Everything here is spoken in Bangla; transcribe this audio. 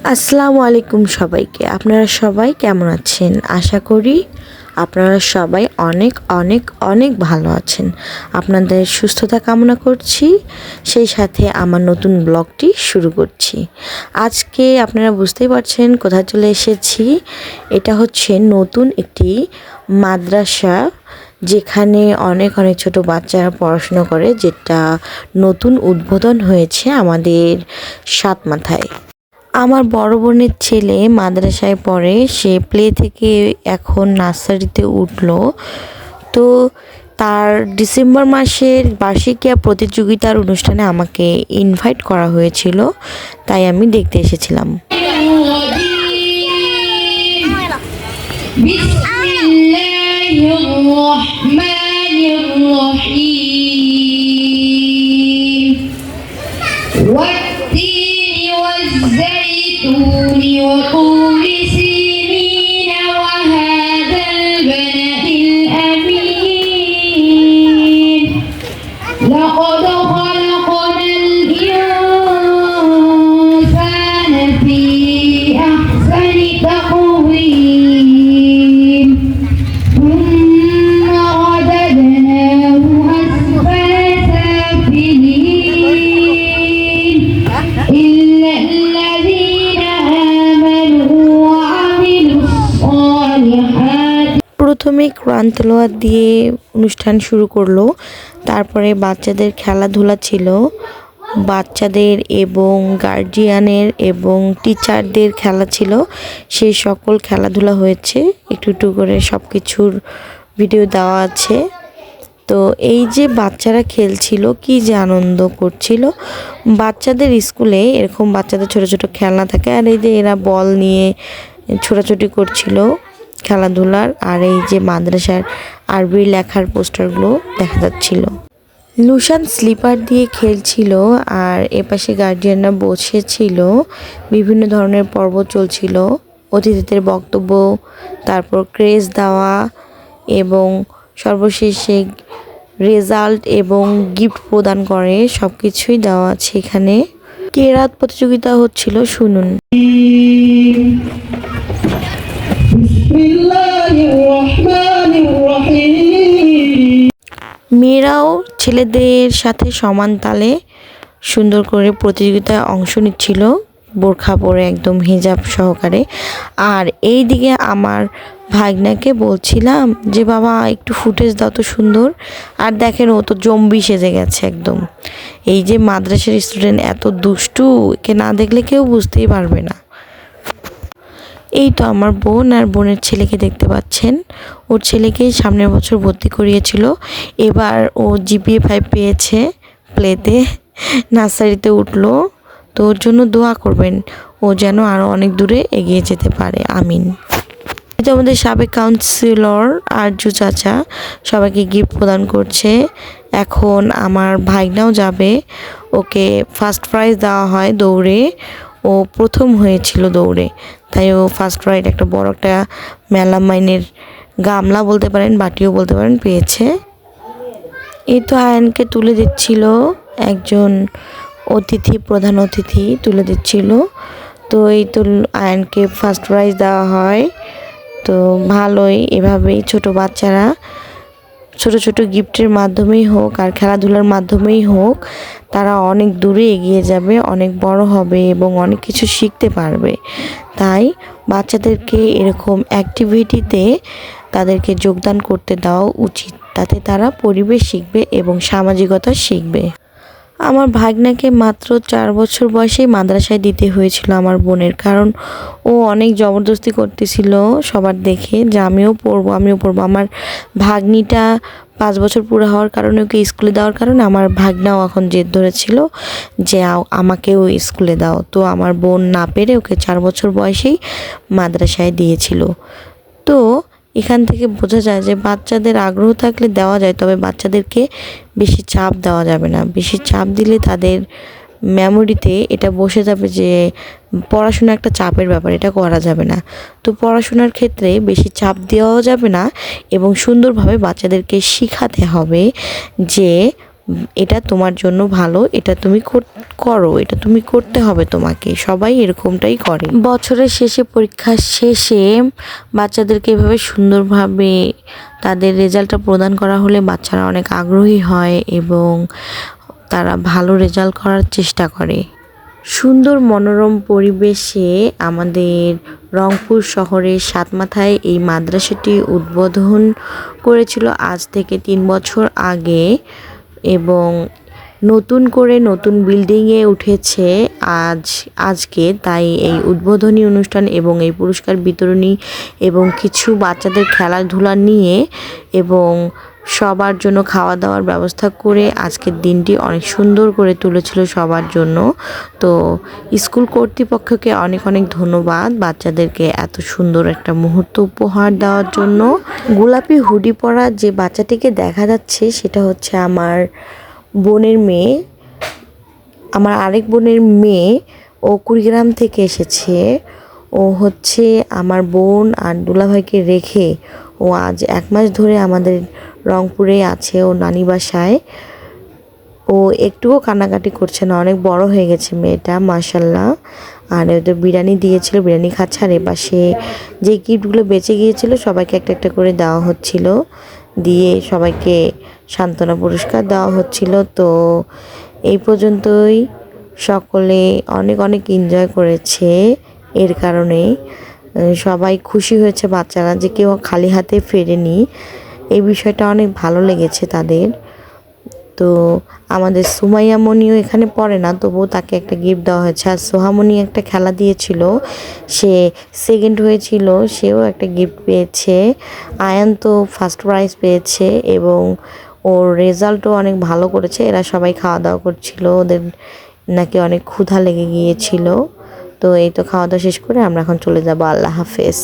আসসালামু আলাইকুম সবাইকে। আপনারা সবাই কেমন আছেন? আশা করি আপনারা সবাই অনেক অনেক অনেক ভালো আছেন। আপনাদের সুস্থতা কামনা করছি, সেই সাথে আমার নতুন ব্লগটি শুরু করছি। আজকে আপনারা বুঝতেই পারছেন কোথায় চলে এসেছি। এটা হচ্ছে নতুন একটি মাদ্রাসা, যেখানে অনেক অনেক ছোট বাচ্চারা পড়াশোনা করে, যেটা নতুন উদ্বোধন হয়েছে আমাদের সাতমাথায়। আমার বড় বোনের ছেলে মাদ্রাসায় পড়ে, সে প্লে থেকে এখন নার্সারিতে উঠলো। তো তার ডিসেম্বর মাসের বার্ষিকীয়া প্রতিযোগিতার অনুষ্ঠানে আমাকে ইনভাইট করা হয়েছিল, তাই আমি দেখতে এসেছিলাম। والزيتون وطور سينين وهذا البلد الأمين لقد خلقنا الإنسان في أحسن تقويم ثم رددناه أسفل سافلين إلا الذين آمنوا وعملوا الصالحات। প্রথমে কোরআন তেলাওয়াত দিয়ে অনুষ্ঠান শুরু করলো, তারপরে বাচ্চাদের খেলাধুলা ছিল। বাচ্চাদের এবং গার্জিয়ানের এবং টিচারদের খেলা ছিল, সেই সকল খেলাধুলা হয়েছে। একটু একটু করে সব কিছুর ভিডিও দেওয়া আছে। তো এই যে বাচ্চারা খেলছিল, কি যে আনন্দ করছিল। বাচ্চাদের স্কুলে এরকম বাচ্চাদের ছোট ছোট খেলনা থাকে, আর এই যে এরা বল নিয়ে ছোটাছুটি করছিল খেলাধুলার। আর এই যে মাদ্রাসার আরবি লেখার পোস্টারগুলো দেখা যাচ্ছিল। লুসান স্লিপার দিয়ে খেলছিল, আর এপাশে গার্জিয়ানরা বসেছিল। বিভিন্ন ধরনের পর্ব চলছিল, অতিথিদের বক্তব্য, তারপর ক্রেজ দেওয়া এবং সর্বশেষে রেজাল্ট এবং গিফট প্রদান করে, সব কিছুই দেওয়া আছে এখানে। কেরাত প্রতিযোগিতা হচ্ছিল, শুনুন। মেয়েরাও ছেলেদের সাথে সমান তালে সুন্দর করে প্রতিযোগিতায় অংশ নিচ্ছিল, বোরখা পরে একদম হিজাব সহকারে। আর এই দিকে আমার ভাগনাকে বলছিলাম যে বাবা একটু ফুটেজ দাও তো সুন্দর। আর দেখেন ও তো জম্বি সেজে গেছে একদম। এই যে মাদ্রাসার স্টুডেন্ট এত দুষ্টু, একে না দেখলে কেউ বুঝতেই পারবে না। এই তো আমার বোন আর বোনের ছেলেকে দেখতে পাচ্ছেন। ওর ছেলেকে সামনের বছর ভর্তি করিয়েছিল, এবার ও জিপিএ 5 পেয়েছে, প্লেতে নার্সারিতে উঠলো। তো ওর জন্য দোয়া করবেন, ও যেন আরও অনেক দূরে এগিয়ে যেতে পারে, আমিন। এটা আমাদের সাবেক কাউন্সিলর আরজু চাচা সবাইকে গিফট প্রদান করছে। এখন আমার ভাইনাও যাবে, ওকে ফার্স্ট প্রাইজ দেওয়া হয় দৌড়ে। ও প্রথম হয়েছিল দৌড়ে, তাই ও ফার্স্ট প্রাইজ একটা বড় একটা মেলামাইনের গামলা বলতে পারেন, বাটিও বলতে পারেন, পেয়েছে। এই তো আয়নকে তুলে দিচ্ছিল একজন অতিথি, প্রধান অতিথি তুলে দিচ্ছিল। তো এই তো আয়নকে ফার্স্ট প্রাইজ দেওয়া হয়। তো ভালোই, এভাবেই ছোট বাচ্চারা ছোট ছোট গিফটের মাধ্যমেই হোক আর খেলাধুলার মাধ্যমেই হোক, তারা অনেক দূরে এগিয়ে যাবে, অনেক বড় হবে এবং অনেক কিছু শিখতে পারবে। তাই বাচ্চাদেরকে এরকম অ্যাক্টিভিটিতে তাদেরকে যোগদান করতে দেওয়া উচিত, তাতে তারা পরিবেশ শিখবে এবং সামাজিকতা শিখবে। আমার ভাগনাকে মাত্র 4 বছর বয়সেই মাদ্রাসায় দিতে হয়েছিল আমার বোনের, কারণ ও অনেক জবরদস্তি করতেছিল সবার দেখে যে আমিও পড়বো আমিও পড়বো। আমার ভাগ্নিটা 5 বছর পুরো হওয়ার কারণে ওকে স্কুলে দেওয়ার কারণে আমার ভাগনাও এখন জেদ ধরেছিল যে আমাকেও স্কুলে দাও। তো আমার বোন না পেরে ওকে 4 বছর বয়সেই মাদ্রাসায় দিয়েছিল। তো এখান থেকে বোঝা যায় যে বাচ্চাদের আগ্রহ থাকলে দেওয়া যায়, তবে বাচ্চাদেরকে বেশি চাপ দেওয়া যাবে না। বেশি চাপ দিলে তাদের মেমোরিতে এটা বসে যাবে যে পড়াশোনা একটা চাপের ব্যাপার, এটা করা যাবে না। তো পড়াশোনার ক্ষেত্রে বেশি চাপ দেওয়াও যাবে না এবং সুন্দরভাবে বাচ্চাদেরকে শেখাতে হবে যে এটা তোমার জন্য ভালো, এটা তুমি করো, এটা তুমি করতে হবে তোমাকে। সবাই এরকমটাই করে। বছরের শেষে, পরীক্ষার শেষে বাচ্চাদেরকে এভাবে সুন্দরভাবে তাদের রেজাল্টটা প্রদান করা হলে বাচ্চারা অনেক আগ্রহী হয় এবং তারা ভালো রেজাল্ট করার চেষ্টা করে। সুন্দর মনোরম পরিবেশে আমাদের রংপুর শহরের সাতমাথায় এই মাদ্রাসাটি উদ্বোধন করেছিল আজ থেকে 3 বছর আগে এবং নতুন করে নতুন বিল্ডিংয়ে উঠেছে আজকে। তাই এই উদ্বোধনী অনুষ্ঠান এবং এই পুরস্কার বিতরণী এবং কিছু বাচ্চাদের খেলাধুলা নিয়ে এবং সবার জন্য খাওয়া দাওয়ার ব্যবস্থা করে আজকের দিনটি অনেক সুন্দর করে তুলেছিল সবার জন্য। তো স্কুল কর্তৃপক্ষকে অনেক অনেক ধন্যবাদ বাচ্চাদেরকে এত সুন্দর একটা মুহূর্ত উপহার দেওয়ার জন্য। গোলাপি হুডি পরা যে বাচ্চাটিকে দেখা যাচ্ছে সেটা হচ্ছে আমার বোনের মেয়ে, আমার আরেক বোনের মেয়ে। ও কুড়িগ্রাম থেকে এসেছে। ও হচ্ছে আমার বোন আর দুলাভাইকে রেখে ও আজ 1 মাস ধরে আমাদের রংপুরে আছে, ও নানি বাসায়। ও একটুও কান্নাকাটি করছে না, অনেক বড় হয়ে গেছে মেয়েটা মাশাল্লাহ। আর ওদের বিরিয়ানি দিয়েছিল, বিরিয়ানি খাচ্ছে। আর এপাশে যে গিফটগুলো বেঁচে গিয়েছিল সবাইকে একটা একটা করে দেওয়া হচ্ছিল, দিয়ে সবাইকে সান্ত্বনা পুরস্কার দেওয়া হচ্ছিল। তো এই পর্যন্তই, সকলে অনেক অনেক এনজয় করেছে। এর কারণে সবাই খুশি হয়েছে, বাচ্চারা যে কেউ খালি হাতে ফেরেনি, এই বিষয়টা অনেক ভালো লেগেছে তাদের। তো আমাদের সুমাইয়া মনিও এখানে পড়ে না, তবুও তাকে একটা গিফট দেওয়া হয়েছে। আর সোহামনি একটা খেলা দিয়েছিল, সে সেকেন্ড হয়েছিল, সেও একটা গিফট পেয়েছে। আয়ান তো ফার্স্ট প্রাইজ পেয়েছে এবং ওর রেজাল্টও অনেক ভালো করেছে। এরা সবাই খাওয়া দাওয়া করছিল, ওদের নাকি অনেক ক্ষুধা লেগে গিয়েছিল। তো এই তো খাওয়া দাওয়া শেষ করে আমরা এখন চলে যাব। আল্লাহ হাফেজ।